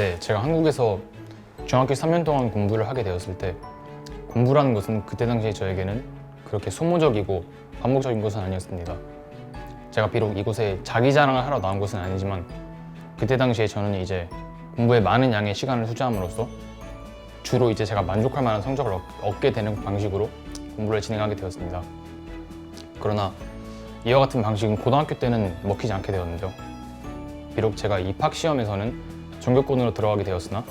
네, 제가 한국에서 중학교 3년 동안 공부를 하게 되었을 때 공부라는 것은 그때 당시 저에게는 그렇게 소모적이고 반복적인 것은 아니었습니다. 제가 비록 이곳에 자기 자랑을 하러 나온 것은 아니지만 그때 당시에 저는 이제 공부에 많은 양의 시간을 투자함으로써 주로 이제 제가 만족할 만한 성적을 얻게 되는 방식으로 공부를 진행하게 되었습니다. 그러나 이와 같은 방식은 고등학교 때는 먹히지 않게 되었는데요. 비록 제가 입학 시험에서는 전교권으로 들어가게 되었으나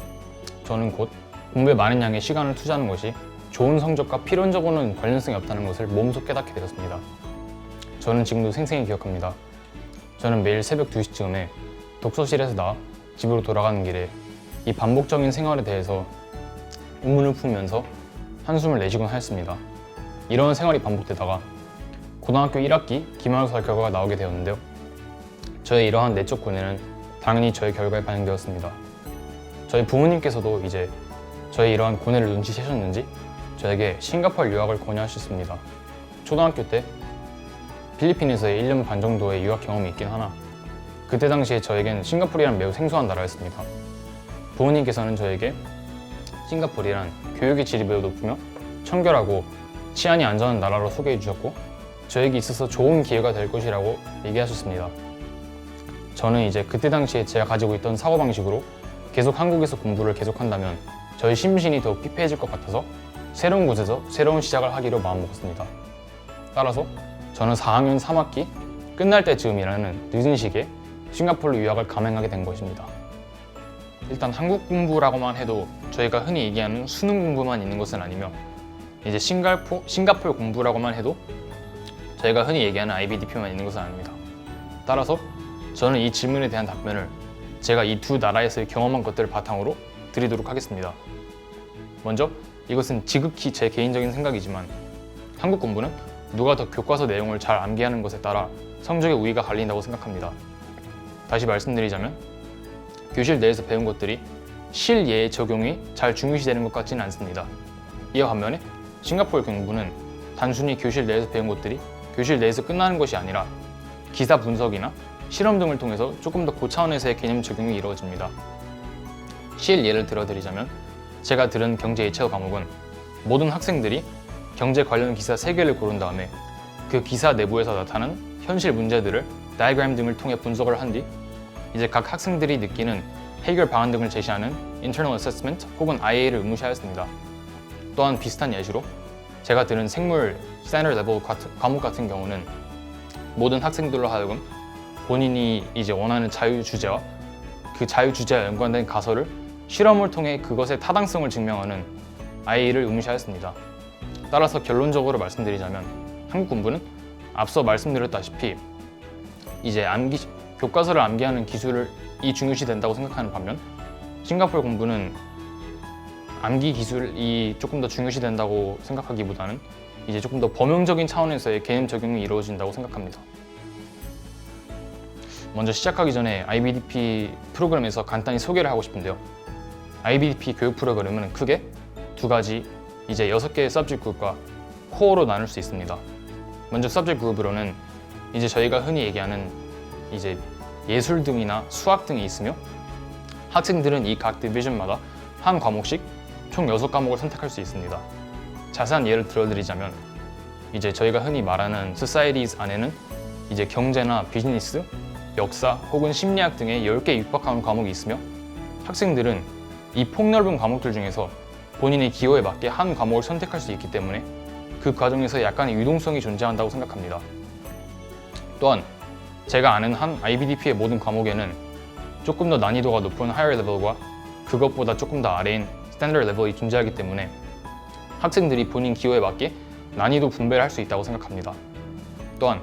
저는 곧 공부에 많은 양의 시간을 투자하는 것이 좋은 성적과 필연적으로는 관련성이 없다는 것을 몸소 깨닫게 되었습니다. 저는 지금도 생생히 기억합니다. 저는 매일 새벽 2시쯤에 독서실에서 나와 집으로 돌아가는 길에 이 반복적인 생활에 대해서 의문을 품으면서 한숨을 내쉬곤 하였습니다. 이런 생활이 반복되다가 고등학교 1학기 기말고사 결과가 나오게 되었는데요. 저의 이러한 내적 고뇌는 당연히 저의 결과에 반영되었습니다. 저희 부모님께서도 이제 저의 이러한 고뇌를 눈치채셨는지 저에게 싱가포르 유학을 권유하셨습니다. 초등학교 때 필리핀에서의 1년 반 정도의 유학 경험이 있긴 하나 그때 당시에 저에겐 싱가포르란 매우 생소한 나라였습니다. 부모님께서는 저에게 싱가포르란 교육의 질이 매우 높으며 청결하고 치안이 안전한 나라로 소개해 주셨고 저에게 있어서 좋은 기회가 될 것이라고 얘기하셨습니다. 저는 이제 그때 당시에 제가 가지고 있던 사고방식으로 계속 한국에서 공부를 계속한다면 저의 심신이 더 피폐해질 것 같아서 새로운 곳에서 새로운 시작을 하기로 마음먹었습니다. 따라서 저는 4학년 3학기 끝날 때쯤이라는 늦은 시기에 싱가포르 유학을 감행하게 된 것입니다. 일단 한국 공부라고만 해도 저희가 흔히 얘기하는 수능 공부만 있는 것은 아니며 이제 싱가포르 공부라고만 해도 저희가 흔히 얘기하는 IBDP만 있는 것은 아닙니다. 따라서 저는 이 질문에 대한 답변을 제가 이 두 나라에서의 경험한 것들을 바탕으로 드리도록 하겠습니다. 먼저 이것은 지극히 제 개인적인 생각이지만 한국 공부는 누가 더 교과서 내용을 잘 암기하는 것에 따라 성적의 우위가 갈린다고 생각합니다. 다시 말씀드리자면 교실 내에서 배운 것들이 실예의 적용이 잘 중요시되는 것 같지는 않습니다. 이와 반면에 싱가포르 공부는 단순히 교실 내에서 배운 것들이 교실 내에서 끝나는 것이 아니라 기사 분석이나 실험 등을 통해서 조금 더 고차원에서의 개념 적용이 이루어집니다. 실예를 들어드리자면 제가 들은 경제 예체어 과목은 모든 학생들이 경제 관련 기사 3개를 고른 다음에 그 기사 내부에서 나타나는 현실 문제들을 다이어그램 등을 통해 분석을 한 뒤 이제 각 학생들이 느끼는 해결 방안 등을 제시하는 Internal Assessment 혹은 IA를 의무시하였습니다. 또한 비슷한 예시로 제가 들은 생물 Standard Level 과목 같은 경우는 모든 학생들로 하여금 본인이 이제 원하는 자유 주제와 그 자유 주제와 연관된 가설을 실험을 통해 그것의 타당성을 증명하는 IA를 의무시하였습니다. 따라서 결론적으로 말씀드리자면 한국 공부는 앞서 말씀드렸다시피 이제 교과서를 암기하는 기술이 중요시 된다고 생각하는 반면 싱가포르 공부는 암기 기술이 조금 더 중요시 된다고 생각하기보다는 이제 조금 더 범용적인 차원에서의 개념 적용이 이루어진다고 생각합니다. 먼저 시작하기 전에 IBDP 프로그램에서 간단히 소개를 하고 싶은데요. IBDP 교육 프로그램은 크게 두 가지 이제 6개의 서브젝트 그룹과 코어로 나눌 수 있습니다. 먼저 서브젝트 그룹으로는 이제 저희가 흔히 얘기하는 이제 예술 등이나 수학 등이 있으며 학생들은 이 각 디비전마다 한 과목씩 총 6과목을 선택할 수 있습니다. 자세한 예를 들어드리자면 이제 저희가 흔히 말하는 Societies 안에는 이제 경제나 비즈니스, 역사 혹은 심리학 등의 10개 육박하는 과목이 있으며 학생들은 이 폭넓은 과목들 중에서 본인의 기호에 맞게 한 과목을 선택할 수 있기 때문에 그 과정에서 약간의 유동성이 존재한다고 생각합니다. 또한 제가 아는 한 IBDP의 모든 과목에는 조금 더 난이도가 높은 Higher Level과 그것보다 조금 더 아래인 Standard Level이 존재하기 때문에 학생들이 본인 기호에 맞게 난이도 분배를 할 수 있다고 생각합니다. 또한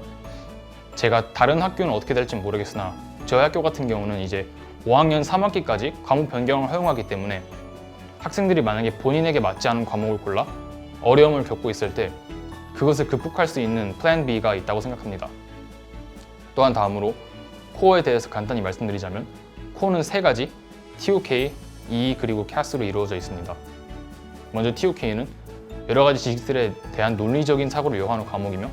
제가 다른 학교는 어떻게 될지 모르겠으나 저희 학교 같은 경우는 이제 5학년 3학기까지 과목 변경을 허용하기 때문에 학생들이 만약에 본인에게 맞지 않은 과목을 골라 어려움을 겪고 있을 때 그것을 극복할 수 있는 플랜 B가 있다고 생각합니다. 또한 다음으로 코어에 대해서 간단히 말씀드리자면 코어는 3가지 TOK, EE 그리고 CAS로 이루어져 있습니다. 먼저 TOK는 여러 가지 지식들에 대한 논리적인 사고를 요하는 과목이며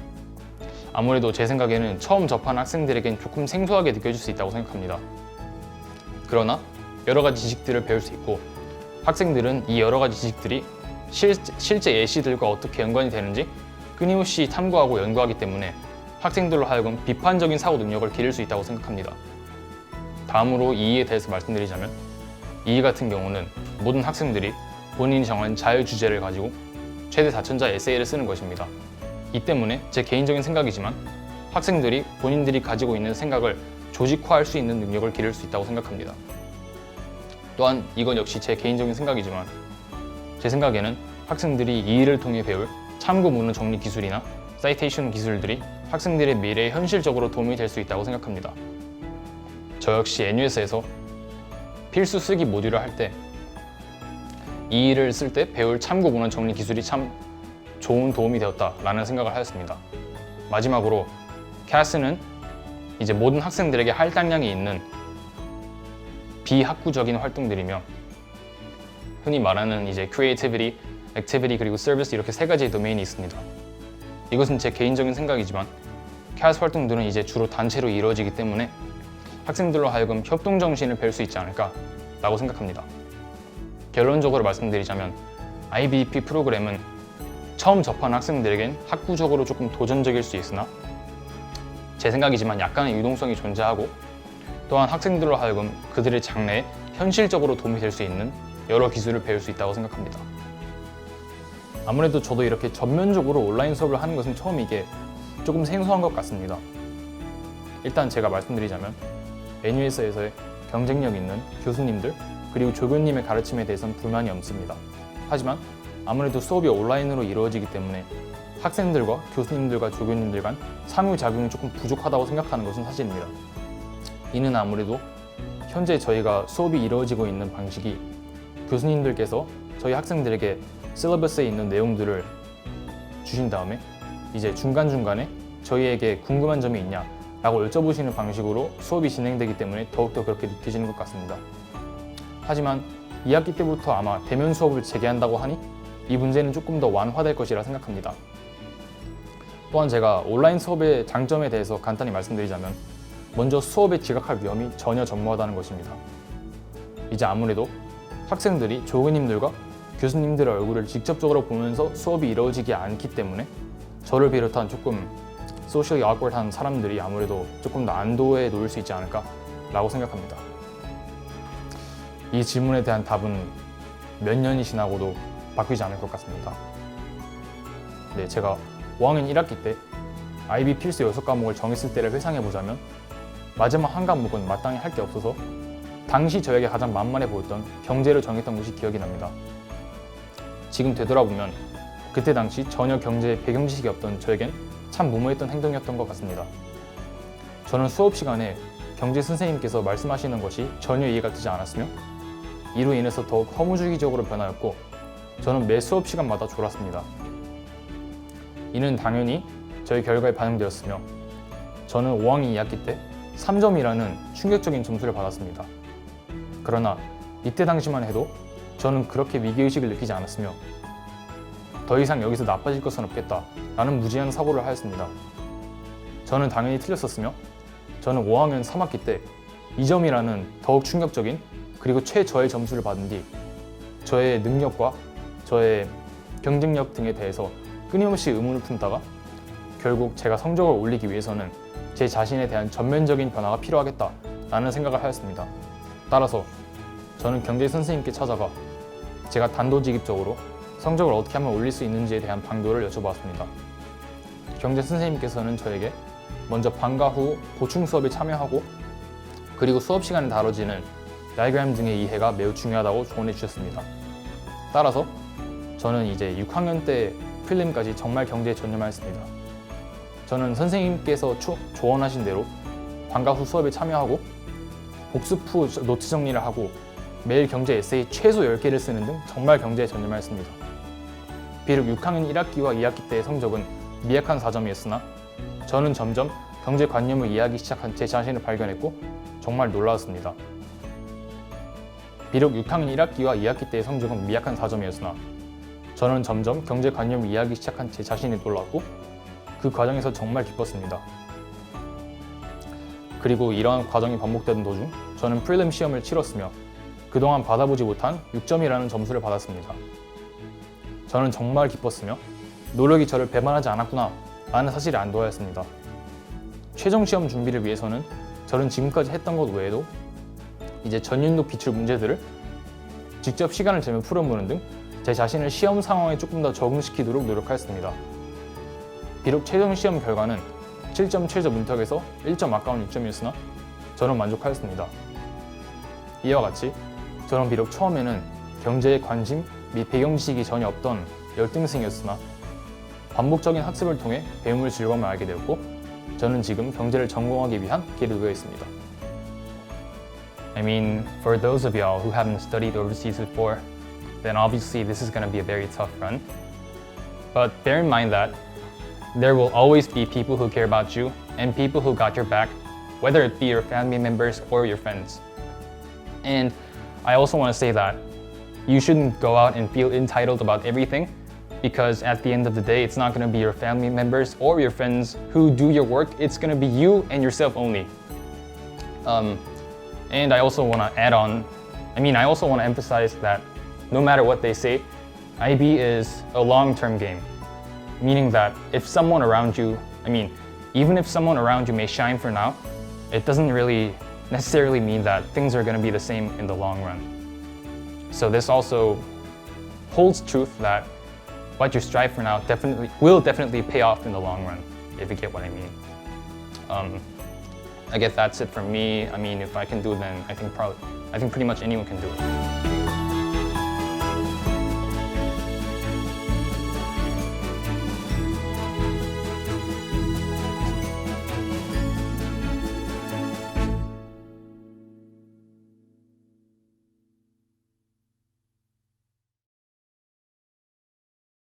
아무래도 제 생각에는 처음 접하는 학생들에겐 조금 생소하게 느껴질 수 있다고 생각합니다. 그러나 여러 가지 지식들을 배울 수 있고 학생들은 이 여러 가지 지식들이 실제 예시들과 어떻게 연관이 되는지 끊임없이 탐구하고 연구하기 때문에 학생들로 하여금 비판적인 사고 능력을 기를 수 있다고 생각합니다. 다음으로 이의에 대해서 말씀드리자면 이의 같은 경우는 모든 학생들이 본인이 정한 자유 주제를 가지고 최대 4천자 에세이를 쓰는 것입니다. 이 때문에 제 개인적인 생각이지만 학생들이 본인들이 가지고 있는 생각을 조직화할 수 있는 능력을 기를 수 있다고 생각합니다. 또한 이건 역시 제 개인적인 생각이지만 제 생각에는 학생들이 이의를 통해 배울 참고 묻는 정리 기술이나 사이테이션 기술들이 학생들의 미래에 현실적으로 도움이 될 수 있다고 생각합니다. 저 역시 NUS에서 필수 쓰기 모듈을 할 때 이의를 쓸 때 배울 참고 묻는 정리 기술이 참 좋은 도움이 되었다라는 생각을 하였습니다. 마지막으로 CAS는 이제 모든 학생들에게 할당량이 있는 비학구적인 활동들이며 흔히 말하는 이제 creativity, activity 그리고 service 이렇게 세 가지의 도메인이 있습니다. 이것은 제 개인적인 생각이지만 CAS 활동들은 이제 주로 단체로 이루어지기 때문에 학생들로 하여금 협동 정신을 배울 수 있지 않을까라고 생각합니다. 결론적으로 말씀드리자면 IBEP 프로그램은 처음 접한 학생들에겐 학구적으로 조금 도전적일 수 있으나 제 생각이지만 약간의 유동성이 존재하고 또한 학생들로 하여금 그들의 장래에 현실적으로 도움이 될 수 있는 여러 기술을 배울 수 있다고 생각합니다. 아무래도 저도 이렇게 전면적으로 온라인 수업을 하는 것은 처음이기에 조금 생소한 것 같습니다. 일단 제가 말씀드리자면 NUS에서의 경쟁력 있는 교수님들 그리고 조교님의 가르침에 대해서는 불만이 없습니다. 하지만 아무래도 수업이 온라인으로 이루어지기 때문에 학생들과 교수님들과 조교님들 간 상호작용이 조금 부족하다고 생각하는 것은 사실입니다. 이는 아무래도 현재 저희가 수업이 이루어지고 있는 방식이 교수님들께서 저희 학생들에게 실러버스에 있는 내용들을 주신 다음에 이제 중간중간에 저희에게 궁금한 점이 있냐 라고 여쭤보시는 방식으로 수업이 진행되기 때문에 더욱더 그렇게 느껴지는 것 같습니다. 하지만 2학기 때부터 아마 대면 수업을 재개한다고 하니 이 문제는 조금 더 완화될 것이라 생각합니다. 또한 제가 온라인 수업의 장점에 대해서 간단히 말씀드리자면 먼저 수업에 지각할 위험이 전혀 전무하다는 것입니다. 이제 아무래도 학생들이 조교님들과 교수님들의 얼굴을 직접적으로 보면서 수업이 이루어지지 않기 때문에 저를 비롯한 조금 소셜리 awkward한 사람들이 아무래도 조금 더 안도에 놓일 수 있지 않을까 라고 생각합니다. 이 질문에 대한 답은 몇 년이 지나고도 바뀌지 않을 것 같습니다. 네, 제가 5학년 1학기 때 IB 필수 6과목을 정했을 때를 회상해보자면 마지막 한 과목은 마땅히 할 게 없어서 당시 저에게 가장 만만해 보였던 경제를 정했던 것이 기억이 납니다. 지금 되돌아보면 그때 당시 전혀 경제에 배경 지식이 없던 저에겐 참 무모했던 행동이었던 것 같습니다. 저는 수업 시간에 경제 선생님께서 말씀하시는 것이 전혀 이해가 되지 않았으며 이로 인해서 더욱 허무주의적으로 변하였고 저는 매 수업 시간마다 졸았습니다. 이는 당연히 저희 결과에 반영되었으며 저는 5학년 2학기 때 3점이라는 충격적인 점수를 받았습니다. 그러나 이때 당시만 해도 저는 그렇게 위기의식을 느끼지 않았으며 더 이상 여기서 나빠질 것은 없겠다 라는 무지한 사고를 하였습니다. 저는 당연히 틀렸었으며 저는 5학년 3학기 때 2점이라는 더욱 충격적인 그리고 최저의 점수를 받은 뒤 저의 능력과 저의 경쟁력 등에 대해서 끊임없이 의문을 품다가 결국 제가 성적을 올리기 위해서는 제 자신에 대한 전면적인 변화가 필요하겠다라는 생각을 하였습니다. 따라서 저는 경제 선생님께 찾아가 제가 단도직입적으로 성적을 어떻게 하면 올릴 수 있는지에 대한 방도를 여쭤보았습니다. 경제 선생님께서는 저에게 먼저 방과 후 보충 수업에 참여하고 그리고 수업 시간에 다뤄지는 다이그램 등의 이해가 매우 중요하다고 조언해 주셨습니다. 따라서 저는 이제 6학년 때 필름까지 정말 경제에 전념하였습니다. 저는 선생님께서 조언하신 대로 방과 후 수업에 참여하고 복습 후 노트 정리를 하고 매일 경제 에세이 최소 10개를 쓰는 등 정말 경제에 전념하였습니다. 비록 6학년 1학기와 2학기 때의 성적은 미약한 4점이었으나 저는 점점 경제관념을 이해하기 시작한 제 자신을 발견했고 정말 놀라웠습니다. 비록 6학년 1학기와 2학기 때의 성적은 미약한 4점이었으나 저는 점점 경제관념을 이해하기 시작한 제 자신이 놀랐고 그 과정에서 정말 기뻤습니다. 그리고 이러한 과정이 반복되던 도중 저는 프리림 시험을 치렀으며 그동안 받아보지 못한 6점이라는 점수를 받았습니다. 저는 정말 기뻤으며 노력이 저를 배반하지 않았구나 라는 사실을 안도하였습니다. 최종 시험 준비를 위해서는 저는 지금까지 했던 것 외에도 이제 전윤도 기출 문제들을 직접 시간을 재며 풀어보는 등 제 자신을 시험 상황에 조금 더 적응시키도록 노력하였습니다. 비록 최종 시험 결과는 7점 최저 문턱에서 1점 아까운 6점이었으나 저는 만족하였습니다. 이와 같이 저는 비록 처음에는 경제에 관심 및 배경 지식이 전혀 없던 열등생이었으나 반복적인 학습을 통해 배움을 즐거움을 알게 되었고 저는 지금 경제를 전공하기 위한 길에 놓여 있습니다. I mean, for those of y'all who haven't studied overseas before, then obviously this is going to be a very tough run. But bear in mind that there will always be people who care about you and people who got your back, whether it be your family members or your friends. And I also want to say that you shouldn't go out and feel entitled about everything, because at the end of the day, it's not going to be your family members or your friends who do your work. It's going to be you and yourself only. And I also want to add on, I also want to emphasize that no matter what they say, IB is a long-term game. Meaning that if someone around you, even if someone around you may shine for now, it doesn't really necessarily mean that things are going to be the same in the long run. So this also holds truth that what you strive for now will definitely pay off in the long run, if you get what I mean. I guess that's it from me. If I can do it, then I think pretty much anyone can do it.